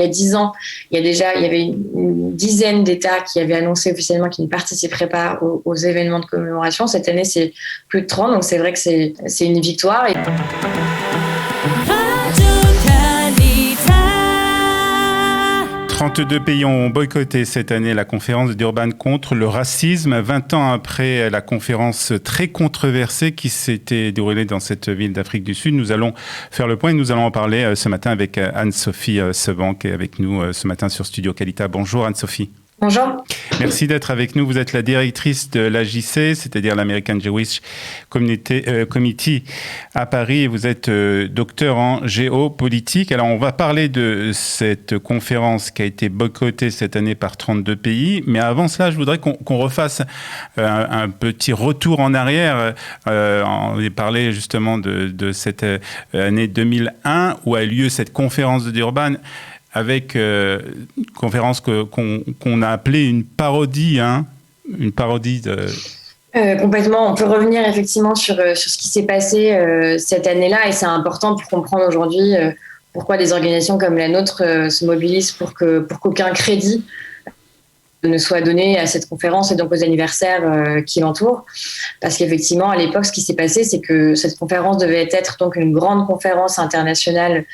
Il y a 10 ans, il y avait une dizaine d'États qui avaient annoncé officiellement qu'ils ne participeraient pas aux événements de commémoration. Cette année, c'est plus de 30, donc c'est vrai que c'est une victoire. 32 pays ont boycotté cette année la conférence de Durban contre le racisme, 20 ans après la conférence très controversée qui s'était déroulée dans cette ville d'Afrique du Sud. Nous allons faire le point et nous allons en parler ce matin avec Anne-Sophie Sevang qui est avec nous ce matin sur Studio Kalita. Bonjour Anne-Sophie. Bonjour. Merci d'être avec nous. Vous êtes la directrice de l'AJC, c'est-à-dire l'American Jewish Committee à Paris, et vous êtes docteur en géopolitique. Alors, on va parler de cette conférence qui a été boycottée cette année par 32 pays. Mais avant cela, je voudrais qu'on refasse un petit retour en arrière. On a parlé justement de cette année 2001 où a eu lieu cette conférence de Durban, avec une conférence qu'on a appelée une parodie, une parodie de... Complètement. On peut revenir effectivement sur ce qui s'est passé cette année-là, et c'est important pour comprendre aujourd'hui pourquoi des organisations comme la nôtre se mobilisent pour qu'aucun crédit ne soit donné à cette conférence et donc aux anniversaires qui l'entourent. Parce qu'effectivement, à l'époque, ce qui s'est passé, c'est que cette conférence devait être donc une grande conférence internationale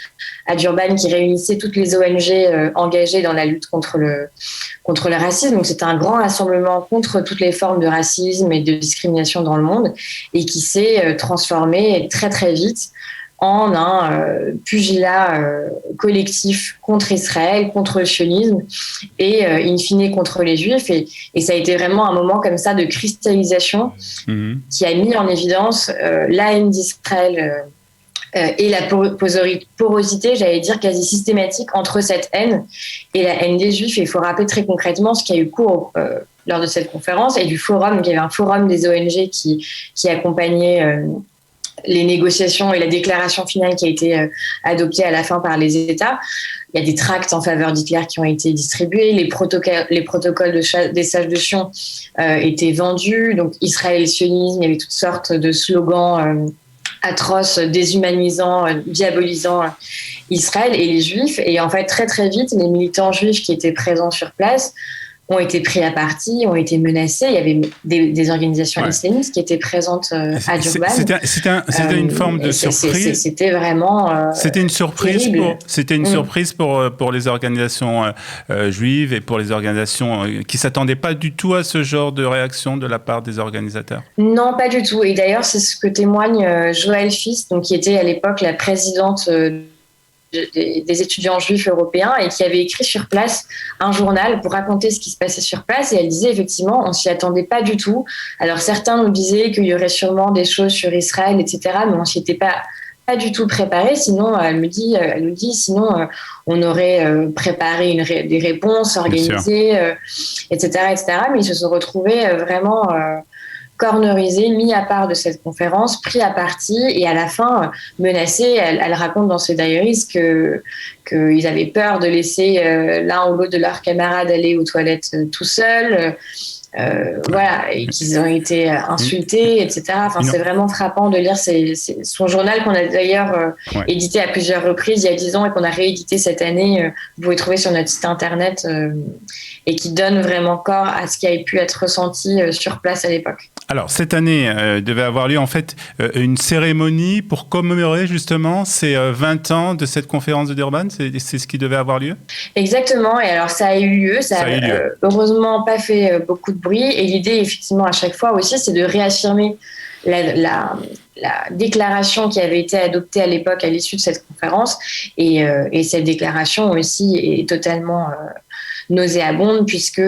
à Durban qui réunissait toutes les ONG engagées dans la lutte contre le racisme. Donc, c'était un grand rassemblement contre toutes les formes de racisme et de discrimination dans le monde, et qui s'est transformé très, très vite en un pugilat collectif contre Israël, contre le sionisme et in fine contre les Juifs. Et ça a été vraiment un moment comme ça de cristallisation qui a mis en évidence la haine d'Israël et la porosité, j'allais dire, quasi systématique entre cette haine et la haine des Juifs. Et il faut rappeler très concrètement ce qui a eu cours lors de cette conférence et du forum. Il y avait un forum des ONG qui accompagnait les négociations et la déclaration finale qui a été adoptée à la fin par les États. Il y a des tracts en faveur d'Hitler qui ont été distribués, les protocoles des sages de Sion étaient vendus, donc Israël et sionisme, il y avait toutes sortes de slogans atroces, déshumanisants, diabolisant Israël et les Juifs. Et en fait, très très vite, les militants juifs qui étaient présents sur place ont été pris à partie, ont été menacés. Il y avait des organisations islamistes qui étaient présentes à Durban. C'était une forme de surprise. C'était vraiment C'était une surprise surprise pour les organisations juives et pour les organisations qui s'attendaient pas du tout à ce genre de réaction de la part des organisateurs. Non, pas du tout. Et d'ailleurs, c'est ce que témoigne Joëlle Fils, donc qui était à l'époque la présidente des étudiants juifs européens, et qui avait écrit sur place un journal pour raconter ce qui se passait sur place. Et elle disait effectivement, on s'y attendait pas du tout. Alors certains nous disaient qu'il y aurait sûrement des choses sur Israël, etc., mais on s'y était pas du tout préparé. Sinon, elle nous dit, sinon on aurait préparé des réponses organisées, etc., etc. Mais ils se sont retrouvés vraiment cornerisés, mis à part de cette conférence, pris à partie, et à la fin menacés. Elle raconte dans ses diaries qu'ils avaient peur de laisser l'un ou l'autre de leurs camarades aller aux toilettes tout seuls. Voilà, et qu'ils ont été insultés, etc. Enfin, c'est vraiment frappant de lire son journal qu'on a d'ailleurs édité à plusieurs reprises il y a 10 ans et qu'on a réédité cette année. Vous pouvez trouver sur notre site internet et qui donne vraiment corps à ce qui a pu être ressenti sur place à l'époque. Alors, cette année devait avoir lieu en fait une cérémonie pour commémorer justement ces 20 ans de cette conférence de Durban. C'est ce qui devait avoir lieu ? Exactement. Et alors, ça a eu lieu. Ça a heureusement pas fait beaucoup de bruit. Et l'idée, effectivement, à chaque fois aussi, c'est de réaffirmer la déclaration qui avait été adoptée à l'époque à l'issue de cette conférence. Et cette déclaration aussi est totalement nauséabonde, puisque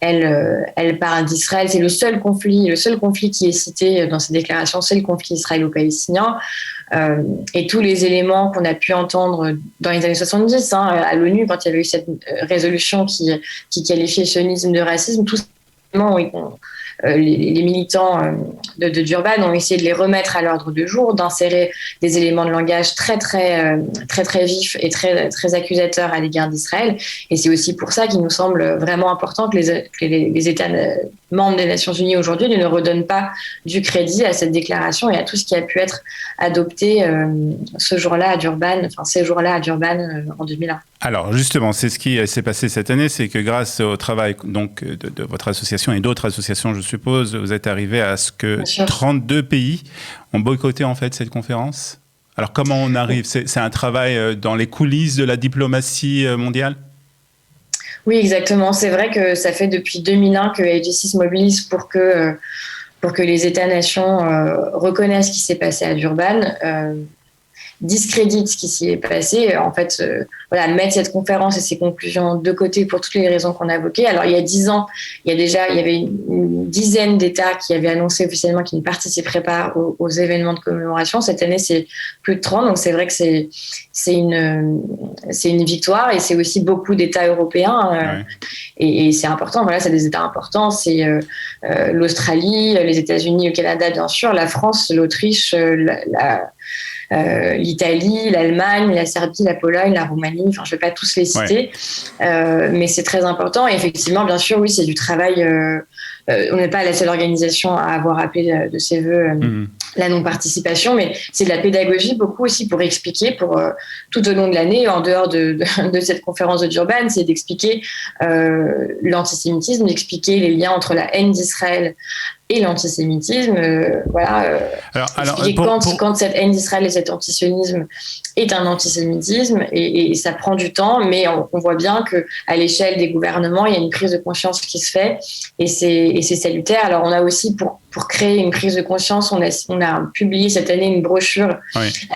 elle parle d'Israël. C'est le seul conflit qui est cité dans cette déclaration, c'est le conflit israélo-palestinien. Et tous les éléments qu'on a pu entendre dans les années 70 à l'ONU, quand il y avait eu cette résolution qui qualifiait le sionisme de racisme, tous ces éléments, les militants de Durban ont essayé de les remettre à l'ordre du jour, d'insérer des éléments de langage très vifs et très accusateurs à l'égard d'Israël. Et c'est aussi pour ça qu'il nous semble vraiment important que les États membres des Nations Unies aujourd'hui ne redonnent pas du crédit à cette déclaration et à tout ce qui a pu être adopté ces jours-là à Durban en 2001. Alors justement, c'est ce qui s'est passé cette année, c'est que grâce au travail donc, de votre association et d'autres associations, je suppose, vous êtes arrivé à ce que 32 pays ont boycotté en fait cette conférence. Alors comment on arrive ? C'est un travail dans les coulisses de la diplomatie mondiale ? Oui, exactement. C'est vrai que ça fait depuis 2001 que AGC se mobilise pour que les États-nations reconnaissent ce qui s'est passé à Durban, discrédite ce qui s'y est passé, en fait, mettre cette conférence et ses conclusions de côté pour toutes les raisons qu'on a évoquées. Alors, il y a 10 ans, il y avait une dizaine d'États qui avaient annoncé officiellement qu'ils ne participeraient pas aux événements de commémoration. Cette année, c'est plus de 30, donc c'est vrai que c'est une victoire, et c'est aussi beaucoup d'États européens, et c'est important. Voilà, c'est des États importants, c'est l'Australie, les États-Unis, le Canada, bien sûr, la France, l'Autriche, l'Italie, l'Allemagne, la Serbie, la Pologne, la Roumanie, enfin je ne vais pas tous les citer, mais c'est très important. Et effectivement, bien sûr, oui, c'est du travail. On n'est pas la seule organisation à avoir appelé de ses voeux la non-participation, mais c'est de la pédagogie beaucoup aussi pour expliquer, tout au long de l'année, en dehors de cette conférence de Durban, c'est d'expliquer l'antisémitisme, d'expliquer les liens entre la haine d'Israël et l'antisémitisme, quand cette haine d'Israël et cet antisionisme est un antisémitisme, et ça prend du temps, mais on voit bien qu'à l'échelle des gouvernements, il y a une prise de conscience qui se fait, et c'est salutaire. Alors on a aussi, pour créer une prise de conscience, on a publié cette année une brochure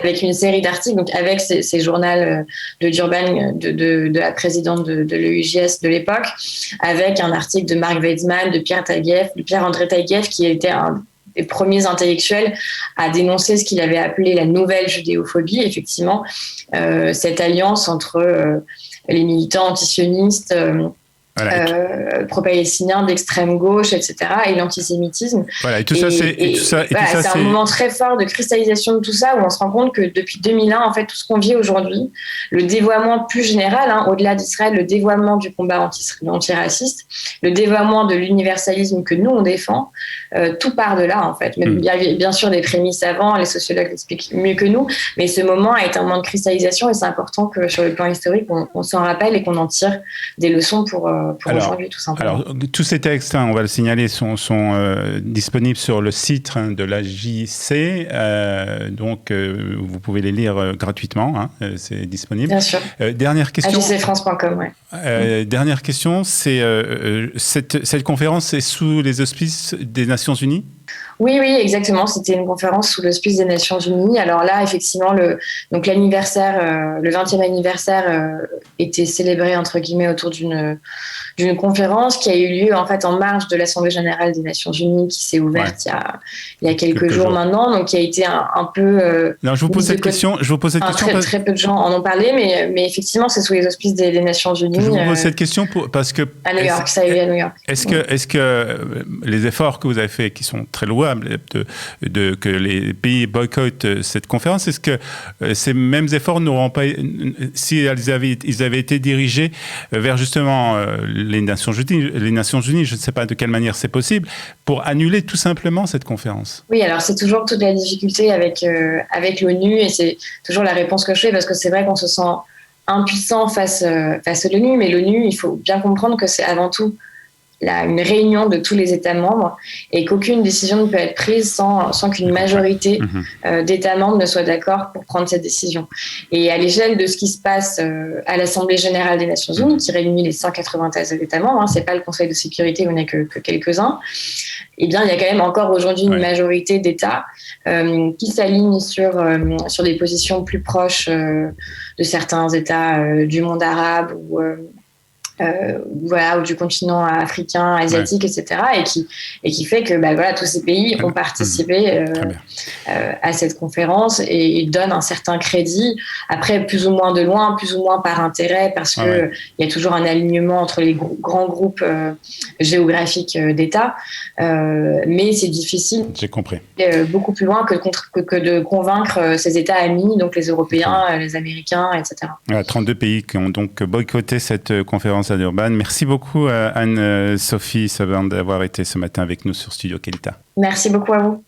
avec une série d'articles, donc avec ces journaux de Durban, de la présidente de l'EUJS de l'époque, avec un article de Marc Weizmann, de Pierre-André Taguieff, qui était un des premiers intellectuels à dénoncer ce qu'il avait appelé la nouvelle judéophobie, effectivement, cette alliance entre les militants antisionistes, pro-palestiniens d'extrême gauche, etc., et l'antisémitisme. Voilà, et tout ça, c'est un moment très fort de cristallisation de tout ça, où on se rend compte que depuis 2001, en fait, tout ce qu'on vit aujourd'hui, le dévoiement plus général, au-delà d'Israël, le dévoiement du combat antiraciste, le dévoiement de l'universalisme que nous, on défend, tout part de là, en fait. Mais bien sûr, des prémices avant, les sociologues l'expliquent mieux que nous, mais ce moment a été un moment de cristallisation, et c'est important que, sur le plan historique, on s'en rappelle et qu'on en tire des leçons pour aujourd'hui, tout simplement. Alors, tous ces textes, on va le signaler, sont disponibles sur le site de la JC, donc vous pouvez les lire gratuitement, c'est disponible. Bien sûr. Dernière question. jcfrance.com, dernière question, c'est cette conférence est sous les auspices des Nations Unies ? Oui, exactement. C'était une conférence sous l'auspice des Nations Unies. Alors là, effectivement, donc l'anniversaire, le 20e anniversaire était célébré, entre guillemets, autour d'une conférence qui a eu lieu en fait en marge de l'Assemblée générale des Nations Unies, qui s'est ouverte il y a quelques jours maintenant, donc qui a été un peu. Non, je vous pose cette question. Très peu de gens en ont parlé, mais effectivement, c'est sous les auspices des Nations Unies. Je vous pose cette question parce que à New York, ça a eu à New York. Est-ce que les efforts que vous avez faits, qui sont très louables, que les pays boycottent cette conférence, est-ce que ces mêmes efforts n'auront pas, si ils avaient été dirigés vers justement les Nations Unies, je ne sais pas de quelle manière c'est possible, pour annuler tout simplement cette conférence? Oui, alors c'est toujours toute la difficulté avec l'ONU, et c'est toujours la réponse que je fais, parce que c'est vrai qu'on se sent impuissant face à l'ONU, mais l'ONU, il faut bien comprendre que c'est avant tout une réunion de tous les États membres, et qu'aucune décision ne peut être prise sans qu'une majorité d'États membres ne soit d'accord pour prendre cette décision. Et à l'échelle de ce qui se passe à l'Assemblée générale des Nations Unies, qui réunit les 193 États membres, c'est pas le Conseil de sécurité où il n'y a que quelques-uns, eh bien, il y a quand même encore aujourd'hui une majorité d'États qui s'alignent sur des positions plus proches de certains États du monde arabe ou du continent africain, asiatique, etc., et qui fait que tous ces pays ont participé à cette conférence et donnent un certain crédit, après plus ou moins de loin, plus ou moins par intérêt, parce que il y a toujours un alignement entre les grands groupes géographiques d'États, mais c'est difficile. J'ai compris. Beaucoup plus loin que de convaincre ces États amis, donc les Européens, les Américains, etc. 32 pays qui ont donc boycotté cette conférence à Durban. Merci beaucoup Anne-Sophie Savin d'avoir été ce matin avec nous sur Studio Kelita. Merci beaucoup à vous.